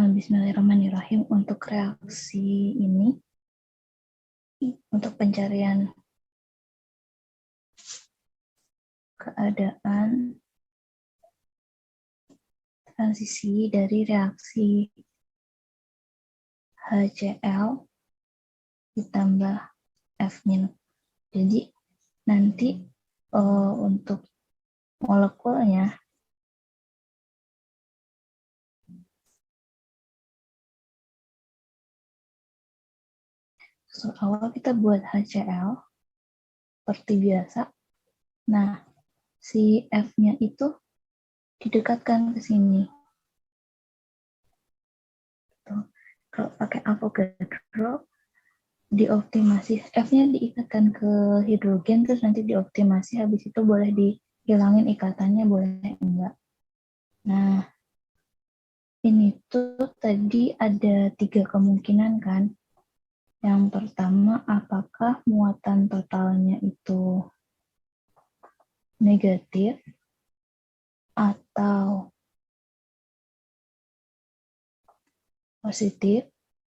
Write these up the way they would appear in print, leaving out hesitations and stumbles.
Bismillahirrahmanirrahim. Untuk reaksi ini, untuk pencarian keadaan transisi dari reaksi HCl ditambah F-. Jadi nanti untuk molekulnya awal kita buat HCl seperti biasa. Nah, si F-nya itu didekatkan ke sini. Kalau pakai Avogadro, dioptimasi, F-nya diikatkan ke hidrogen, terus nanti dioptimasi, habis itu boleh dihilangin ikatannya, boleh enggak. Nah, ini tuh tadi ada 3 kemungkinan kan. Yang pertama, apakah muatan totalnya itu negatif atau positif,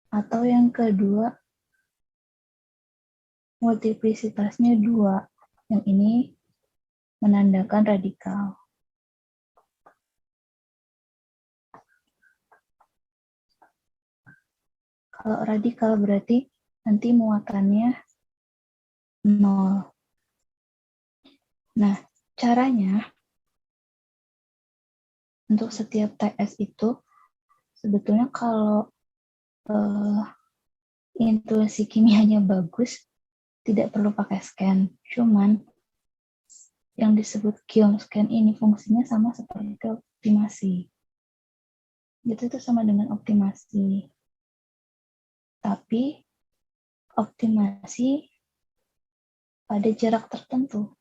atau yang kedua, multiplisitasnya 2. Yang ini menandakan radikal. Kalau radikal berarti nanti muatannya 0. Nah, caranya untuk setiap TS itu sebetulnya kalau intuisi kimianya bagus, tidak perlu pakai scan. Cuman yang disebut Giom scan ini fungsinya sama seperti optimasi. Itu sama dengan optimasi. Tapi optimasi pada jarak tertentu.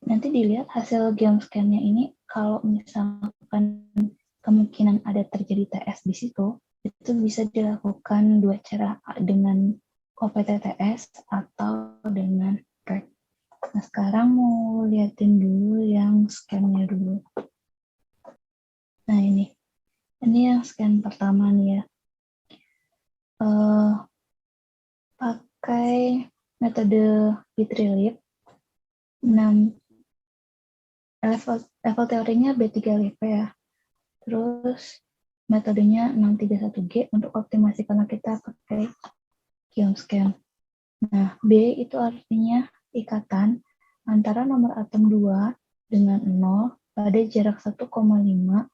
Nanti dilihat hasil Giom scan-nya ini, kalau misalkan kemungkinan ada terjadi TS di situ, itu bisa dilakukan 2 cara, dengan OPTTS atau dengan PERC. Nah, sekarang mau liatin dulu yang scan-nya dulu. Nah, ini yang scan pertama nih ya. Pakai metode Vitrilift, 6 level teorinya B3LIP ya. Terus metodenya 631G untuk optimasi karena kita pakai Giom scan. Nah, B itu artinya ikatan antara nomor atom 2 dengan 0 pada jarak 1,5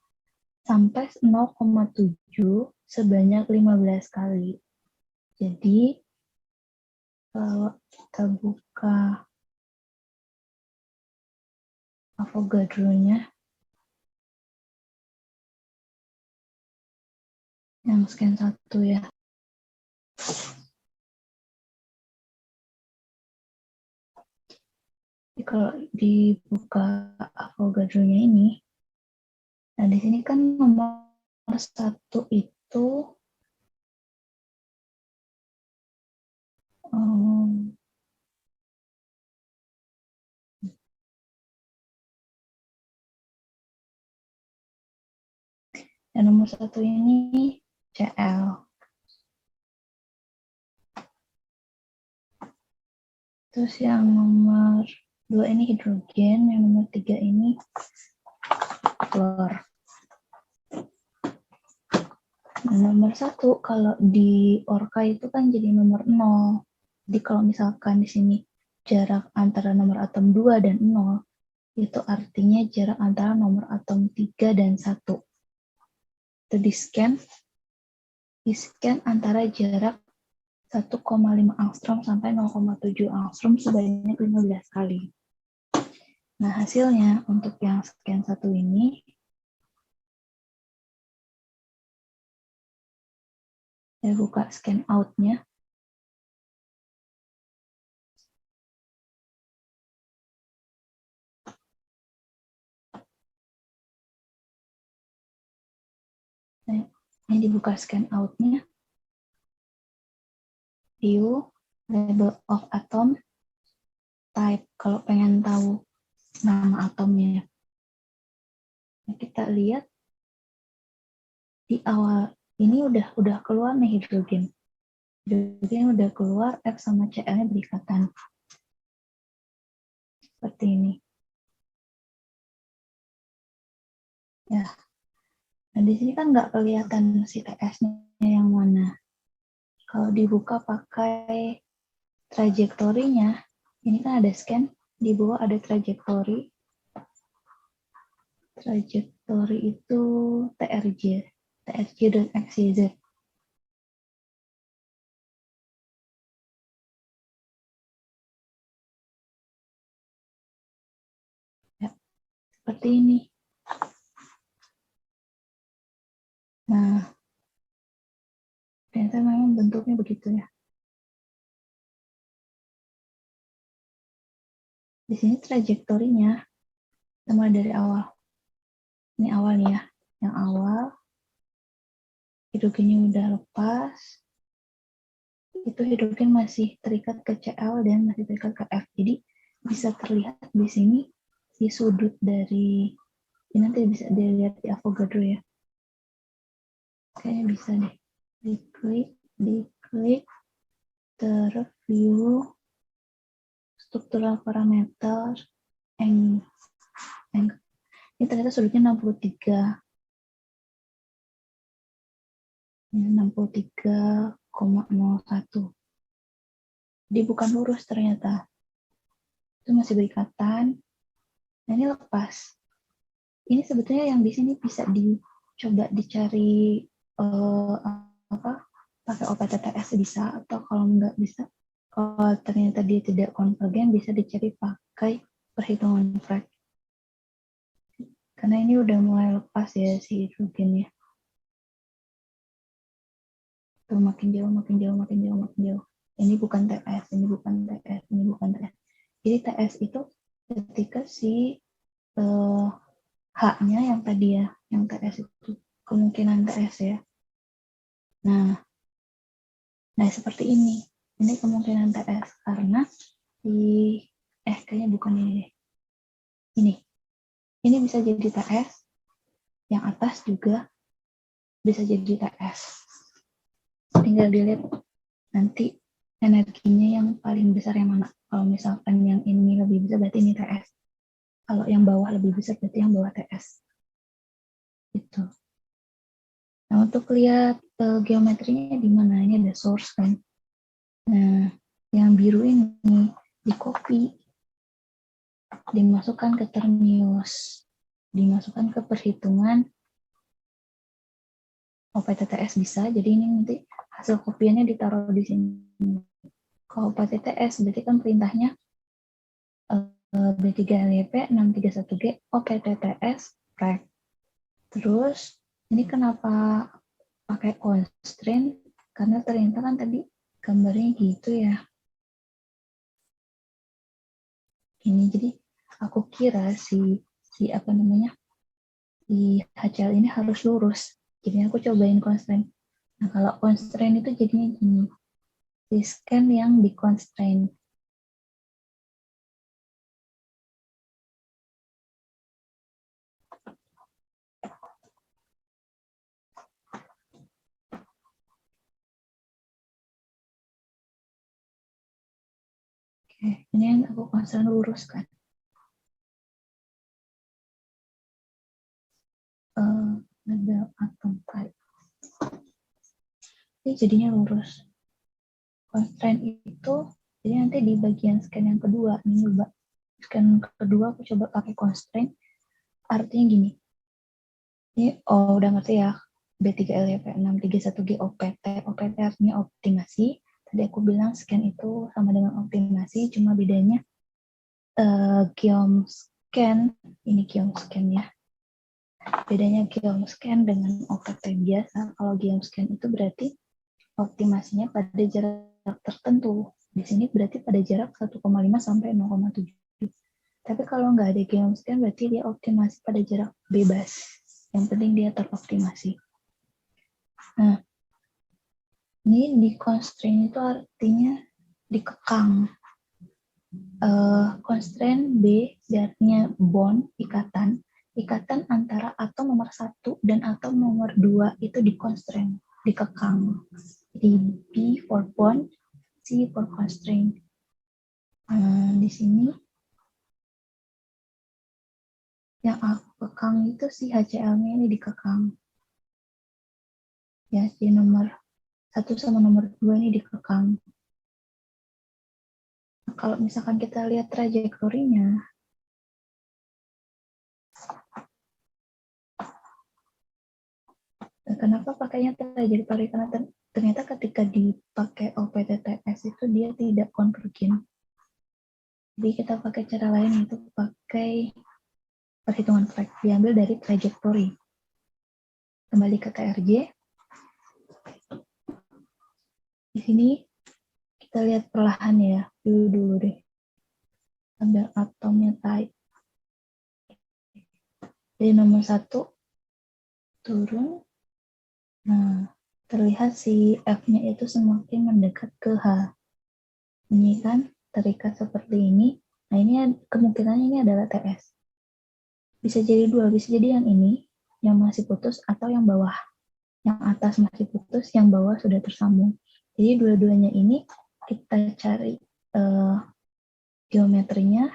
sampai 0,7 sebanyak 15 kali. Jadi, kalau kita buka Avogadro-nya, yang scan 1 ya. Jadi kalau dibuka Avogadro-nya ini, nah di sini kan nomor 1 itu yang nomor 1 ini Cl. Terus yang nomor 2 ini hidrogen, yang nomor 3 ini klor. Nah, nomor 1 kalau di Orca itu kan jadi nomor 0. Jadi kalau misalkan di sini jarak antara nomor atom 2 dan 0, itu artinya jarak antara nomor atom 3 dan 1. Itu di scan antara jarak 1,5 angstrom sampai 0,7 angstrom sebanyak 15 kali. Nah, hasilnya untuk yang scan 1 ini, saya buka scan out-nya. Nah, ini dibuka scan out-nya. View, label of atom, type. Kalau pengen tahu nama atomnya. Nah, kita lihat di awal ini udah keluar nih hidrogen. Hidrogen udah keluar, F sama Cl-nya berikatan. Seperti ini. Ya. Nah, di sini kan nggak kelihatan si TS-nya yang mana. Kalau dibuka pakai trajektorinya, ini kan ada scan, di bawah ada trajektori. Trajektori itu TRJ, TRJ dan XYZ. Ya, seperti ini. Nah, ternyata memang bentuknya begitu ya. Di sini trajektorinya sama dari awal. Ini awal nih ya. Yang awal, hidrogennya udah lepas. Itu hidrogen masih terikat ke Cl dan masih terikat ke F. Jadi bisa terlihat di sini di sudut dari, ini nanti bisa dilihat di Avogadro ya. Kayaknya bisa deh. Diklik, terus view, struktural parameter, ini ternyata sudutnya 63. 63,01. Jadi bukan lurus ternyata. Itu masih berikatan. Nah, ini lepas. Ini sebetulnya yang di sini bisa dicoba dicari pakai OPTTS bisa, atau kalau nggak bisa, kalau ternyata dia tidak konvergen, bisa dicari pakai perhitungan Frege. Karena ini udah mulai lepas ya si hidrogennya. Tuh, makin jauh, makin jauh, makin jauh, makin jauh. Ini bukan TS, ini bukan TS, ini bukan TS. Jadi TS itu ketika si H-nya yang tadi ya, yang TS itu kemungkinan TS ya. Nah seperti ini. Ini kemungkinan TS karena kayaknya bukan ini deh. Ini bisa jadi TS, yang atas juga bisa jadi TS. Tinggal dilihat nanti energinya yang paling besar yang mana. Kalau misalkan yang ini lebih besar berarti ini TS. Kalau yang bawah lebih besar berarti yang bawah TS. Gitu. Nah, untuk lihat geometrinya di mana? Ini ada source kan. Nah, yang biru ini di copy, dimasukkan ke termius, dimasukkan ke perhitungan OPTTS bisa. Jadi ini nanti hasil kopiannya ditaruh di sini. Kalau OPTTS berarti kan perintahnya B3LYP 631G OPTTS Frege. Terus ini kenapa pakai constraint? Karena ternyata kan tadi gambarnya gitu ya. Ini jadi aku kira si HCl ini harus lurus. Jadi aku cobain constraint. Nah, kalau constraint itu jadinya gini. Di scan yang di constraint. Oke, ini yang aku constraint lurus kan. Ada atom type. Ini jadinya lurus. Constraint itu, jadi nanti di bagian scan yang kedua, ini coba. Scan kedua aku coba pakai constraint. Artinya gini. Ini udah ngerti ya. B3LYP631G OPT. OPT artinya optimasi. Tadi aku bilang scan itu sama dengan optimasi, cuma bedanya geomscan, ini geomscan ya. Bedanya geomscan dengan OPT biasa. Kalau geomscan itu berarti optimasinya pada jarak tertentu. Di sini berarti pada jarak 1,5 sampai 0,7. Tapi kalau nggak ada geomscan berarti dia optimasi pada jarak bebas. Yang penting dia teroptimasi. Nah, ini di constraint itu artinya dikekang. Constraint B artinya bond, ikatan antara atom nomor 1 dan atom nomor 2 itu di-constraint, dikekang. Jadi B for bond, C for constraint. Di sini yang aku kekang itu si HCl-nya ini dikekang. Ya, si nomor 1 sama nomor 2 ini dikekang. Nah, kalau misalkan kita lihat trajektorinya, kenapa pakainya trajektori? Karena ternyata ketika dipakai OPTTS itu dia tidak konvergen. Jadi kita pakai cara lain, yaitu pakai perhitungan Fleck, diambil dari trajektori. Kembali ke KRJ. Di sini kita lihat perlahan ya, dulu deh. Ambil atomnya type. Jadi nomor 1 turun. Nah, terlihat si F-nya itu semakin mendekat ke H. Ini kan terikat seperti ini. Nah, ini kemungkinannya ini adalah TS. Bisa jadi dua, bisa jadi yang ini, yang masih putus, atau yang bawah. Yang atas masih putus, yang bawah sudah tersambung. Jadi dua-duanya ini kita cari geometrinya,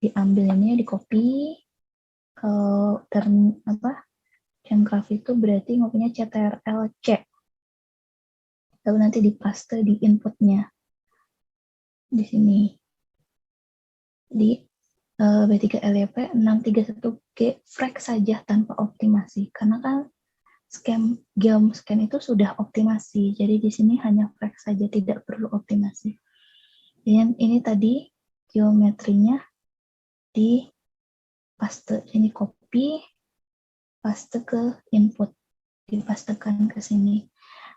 diambil ini, di copy. Kalau graf itu berarti ngopinya CTRL-C. Lalu nanti dipaste di inputnya. Di sini. Di B3LYP 631G frag saja tanpa optimasi. Karena kan geom scan itu sudah optimasi. Jadi di sini hanya frag saja, tidak perlu optimasi. Dan ini tadi geometrinya di paste. Ini copy, paste ke input. Dipastekan ke sini.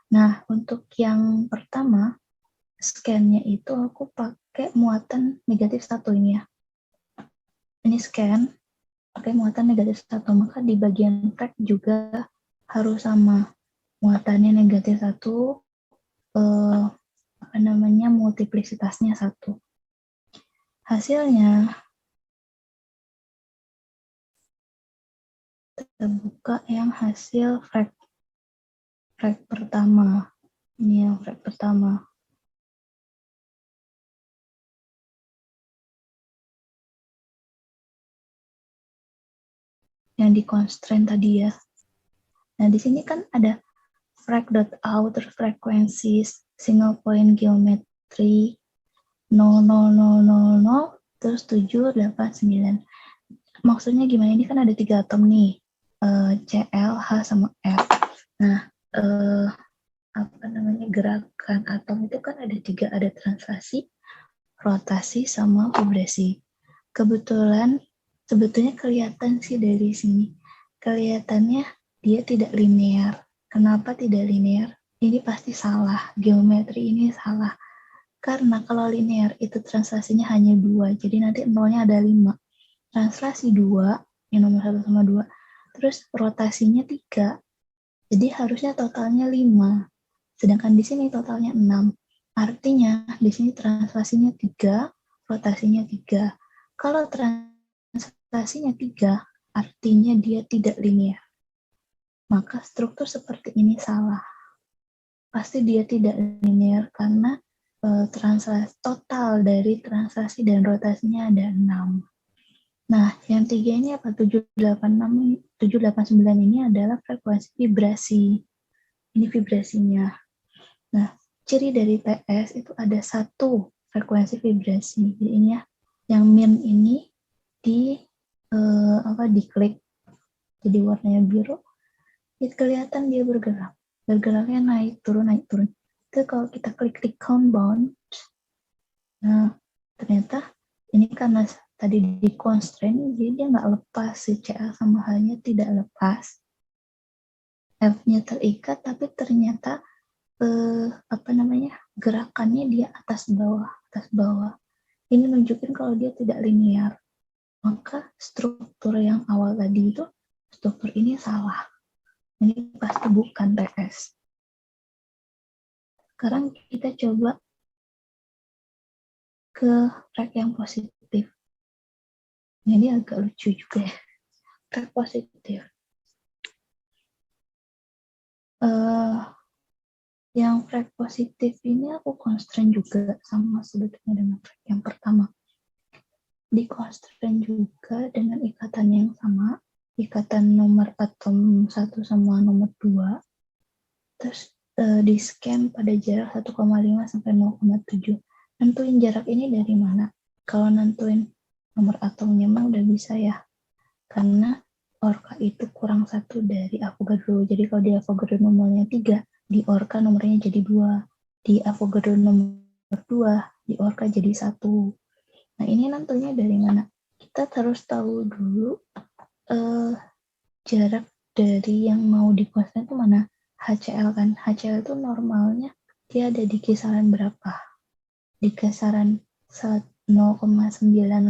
Nah, untuk yang pertama, scan-nya itu aku pakai muatan -1 ini ya. Ini scan, pakai muatan -1, maka di bagian frag juga harus sama. Muatannya -1, multiplisitasnya 1. Hasilnya, kita buka yang hasil frag pertama. Ini yang frag pertama. Yang di constraint tadi ya. Nah, di sini kan ada frag.out, terus frequencies, single point geometry, 0,0000, terus 7, 8, 9. Maksudnya gimana? Ini kan ada 3 atom nih, Cl, H, sama F. Nah, gerakan atom itu kan ada 3, ada translasi, rotasi, sama vibrasi. Kebetulan, sebetulnya kelihatan sih dari sini. Kelihatannya dia tidak linear. Kenapa tidak linear? Ini pasti salah. Geometri ini salah. Karena kalau linear itu translasinya hanya 2. Jadi nanti nolnya ada 5. Translasi 2, yang nomor 1 sama 2. Terus rotasinya 3. Jadi harusnya totalnya 5. Sedangkan di sini totalnya 6. Artinya di sini translasinya 3, rotasinya 3. Kalau translasinya 3, artinya dia tidak linear. Maka struktur seperti ini salah. Pasti dia tidak linear karena translasi total dari translasi dan rotasinya ada 6. Nah, yang 3 ini apa? 789 ini adalah frekuensi vibrasi. Ini vibrasinya. Nah, ciri dari TS itu ada 1 frekuensi vibrasi. Jadi ini ya, yang min ini diklik. Jadi warnanya biru. Itu kelihatan dia bergerak. Bergeraknya naik turun. Itu kalau kita klik di count bound, nah ternyata ini karena tadi di constraint, jadi dia nggak lepas, si Ca sama H-nya tidak lepas. F-nya terikat, tapi ternyata gerakannya dia atas bawah. Ini nunjukin kalau dia tidak linear. Maka struktur yang awal tadi itu, struktur ini salah. Ini pasti bukan TS. Sekarang kita coba ke frek yang positif. Jadi agak lucu juga ya. Frek positif. Yang frek positif ini aku constraint juga sama sebetulnya dengan frek yang pertama. Di constraint juga dengan ikatan yang sama, ikatan nomor atom 1 sama nomor 2, terus di scan pada jarak 1,5 sampai 0,7. Nentuin jarak ini dari mana? Kalau nentuin nomor atomnya mah udah bisa ya, karena Orca itu kurang 1 dari Avogadro. Jadi kalau di Avogadro nomornya 3, di Orca nomornya jadi 2. Di Avogadro nomor 2, di Orca jadi 1. Nah ini nentunya dari mana? Kita harus tahu dulu jarak dari yang mau dikonsen itu mana. HCl kan, HCl itu normalnya dia ada di kisaran berapa? Di kisaran 0,9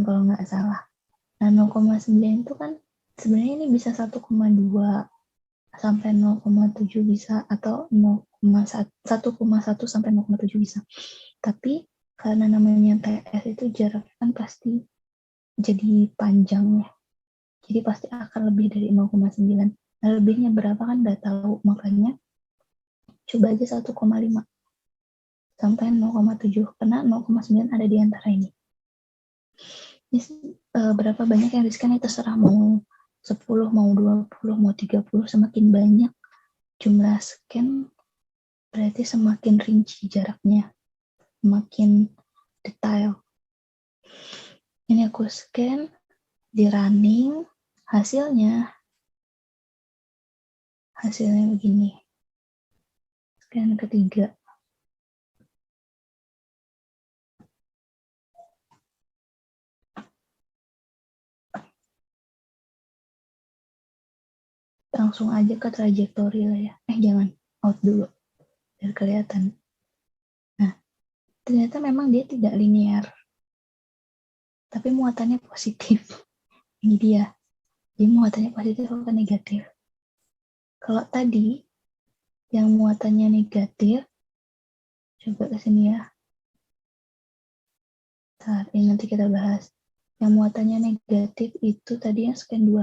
kalau nggak salah. Nah 0,9 itu kan sebenarnya ini bisa 1,2 sampai 0,7 bisa, atau 1,1 sampai 0,7 bisa. Tapi karena namanya TS itu jaraknya kan pasti jadi panjang ya. Jadi pasti akan lebih dari 0,9. Nah, lebihnya berapa kan nggak tahu. Makanya coba aja 1,5 sampai 0,7. Karena 0,9 ada di antara ini. Ini berapa banyak yang di-scan itu terserah, mau 10, mau 20, mau 30. Semakin banyak jumlah scan, berarti semakin rinci jaraknya. Semakin detail. Ini aku scan, di running, hasilnya begini. Scan ketiga. Langsung aja ke trajektori lah ya. Jangan, out dulu biar kelihatan. Nah, ternyata memang dia tidak linear, tapi muatannya positif. Ini dia. Jadi muatannya positif atau negatif. Kalau tadi yang muatannya negatif, coba ke sini ya. Saat ini nanti kita bahas. Yang muatannya negatif itu tadi yang scan 2.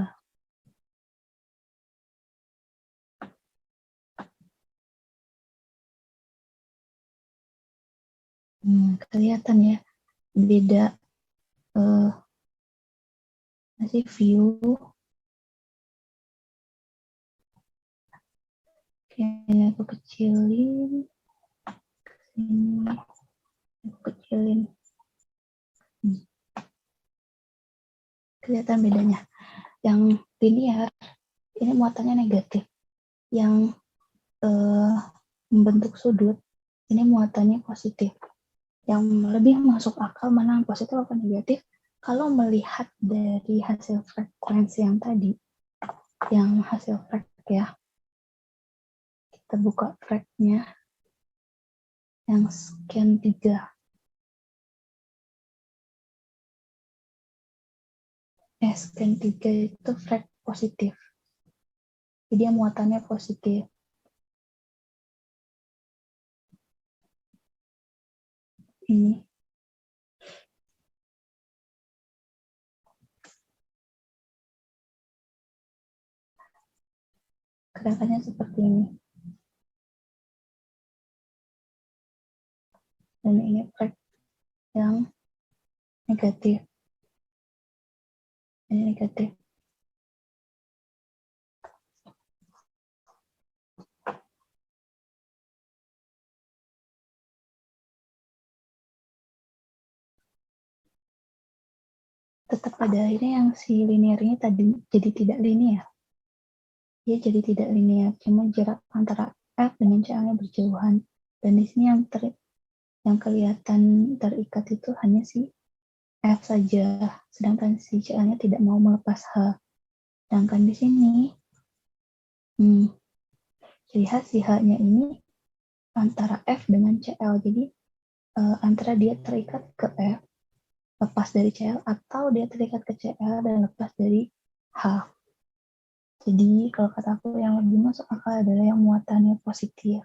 Kelihatan ya, beda masih view. Kayaknya aku kecilin. Sini aku kecilin. Kelihatan bedanya. Yang linear ini muatannya negatif. Yang membentuk sudut ini muatannya positif. Yang lebih masuk akal mana yang positif atau negatif kalau melihat dari hasil frekuensi yang tadi, yang hasil frek ya. Kita buka freknya yang scan 3. Scan 3 itu frek positif. Jadi dia muatannya positif. Ini. Gerakannya seperti ini. Dan ini frek yang negatif. Ini negatif. Tetap pada akhirnya yang si linearnya tadi jadi tidak linear. Dia jadi tidak linear, cuma jarak antara F dengan CL-nya berjauhan. Dan di sini yang kelihatan terikat itu hanya si F saja, sedangkan si CL-nya tidak mau melepas H. Sedangkan di sini, ciri khas si H-nya ini antara F dengan CL. Jadi antara dia terikat ke F, lepas dari CL, atau dia terikat ke CL dan lepas dari H. Jadi kalau kata aku yang lebih masuk akal adalah yang muatannya positif.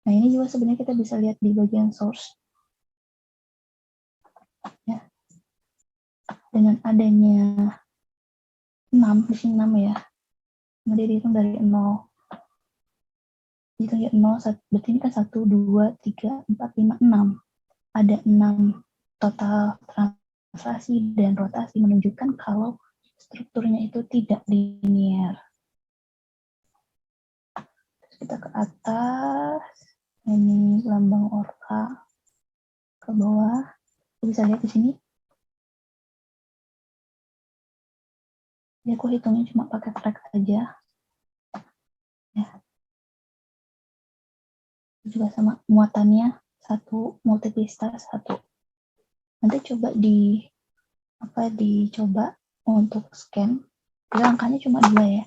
Nah ini juga sebenarnya kita bisa lihat di bagian source. Ya. Dengan adanya 6, di sini 6 ya. Kemudian dihitung dari 0. Dihitung dari 0, berarti ini kan 1, 2, 3, 4, 5, 6. Ada 6 total translasi dan rotasi menunjukkan kalau strukturnya itu tidak linear. Terus kita ke atas, ini lambang orca, ke bawah, bisa lihat di sini. Ya, aku hitungnya cuma pakai track aja. Ya. Juga sama muatannya 1, multiplicitas 1. Nanti coba dicoba untuk scan. Jadi angkanya cuma 2 ya.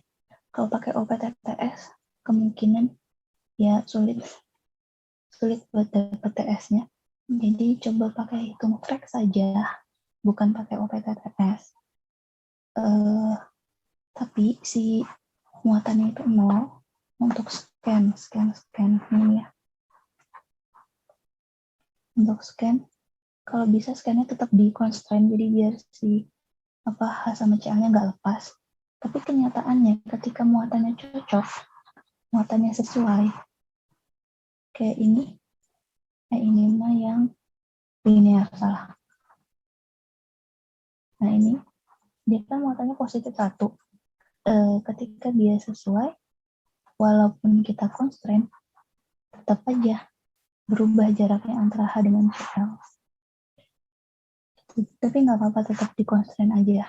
Kalau pakai OPTTS kemungkinan ya sulit buat dapat TS-nya. Jadi coba pakai hitung track saja, bukan pakai OPTTS. Tapi si muatannya itu 0 untuk scan ini ya. Untuk scan, kalau bisa scannya tetap di constraint, jadi biar si H sama CL-nya nggak lepas. Tapi kenyataannya ketika muatannya cocok, muatannya sesuai, kayak ini mah yang linear, salah. Nah ini, dia kan muatannya positif 1. Ketika dia sesuai, walaupun kita constraint, tetap aja berubah jaraknya antara H dengan CL. Tapi nggak apa-apa, tetap di constraint aja ya.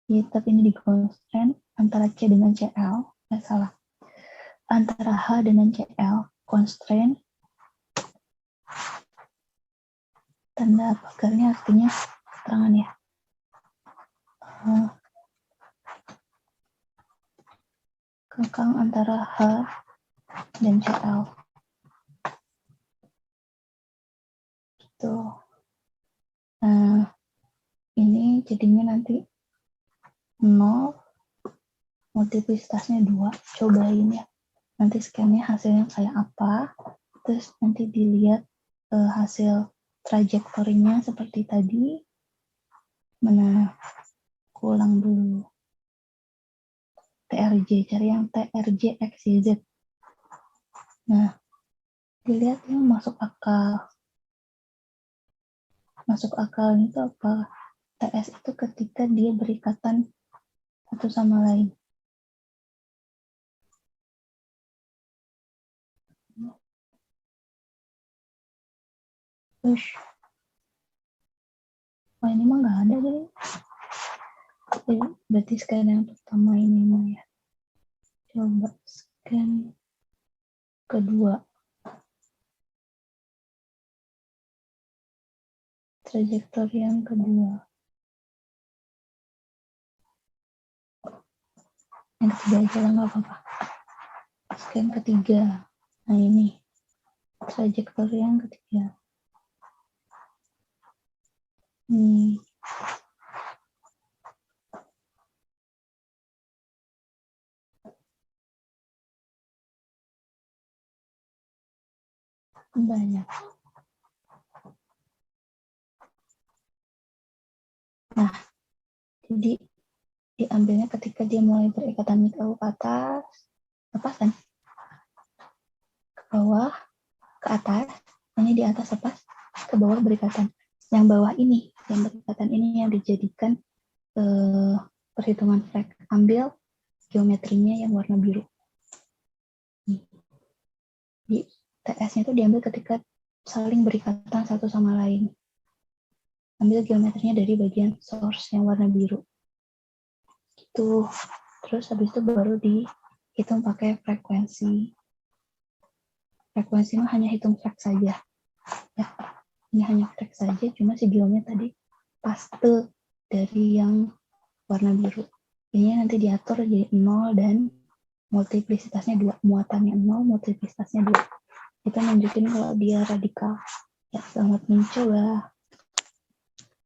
Tetap ini di constraint antara C dengan CL, salah. Antara H dengan CL, constraint, tanda pagarnya artinya keterangan ya. Kekang antara H dan CL. Gitu. Nah, ini jadinya nanti 0, multiplicitasnya 2. Cobain ya. Nanti scan-nya hasilnya kayak apa. Terus nanti dilihat hasil trajektorinya seperti tadi. Mana? Aku ulang dulu. TRJ, cari yang TRJ X, Y, Z. Nah, dilihat yang masuk akal. Masuk akal itu apa? TS itu ketika dia berikatan satu sama lain. Push. Wah, ini mah nggak ada jadi. Berarti scan yang pertama ini mah ya. Coba scan kedua. Trajektori yang kedua. Yang ketiga aja lah, nggak apa-apa. Scan ketiga. Nah ini. Trajektori yang ketiga. Nih. Banyak. Nah, jadi diambilnya ketika dia mulai berikatan mikro ke atas, lepas kan? Ke bawah, ke atas, ini di atas lepas, ke bawah berikatan. Yang bawah ini, yang berikatan ini yang dijadikan perhitungan flag. Ambil geometrinya yang warna biru. Di TS-nya itu diambil ketika saling berikatan satu sama lain. Ambil geometrinya dari bagian source yang warna biru. Gitu. Terus habis itu baru dihitung pakai frekuensi. Frekuensi mah hanya hitung flag saja. Ya, ini hanya flag saja, cuma si geometri tadi paste dari yang warna biru. Ini nanti diatur jadi 0 dan multiplicitasnya 2. Muatannya 0, multiplicitasnya 2. Kita nunjukin kalau dia radikal. Ya, selamat mencoba.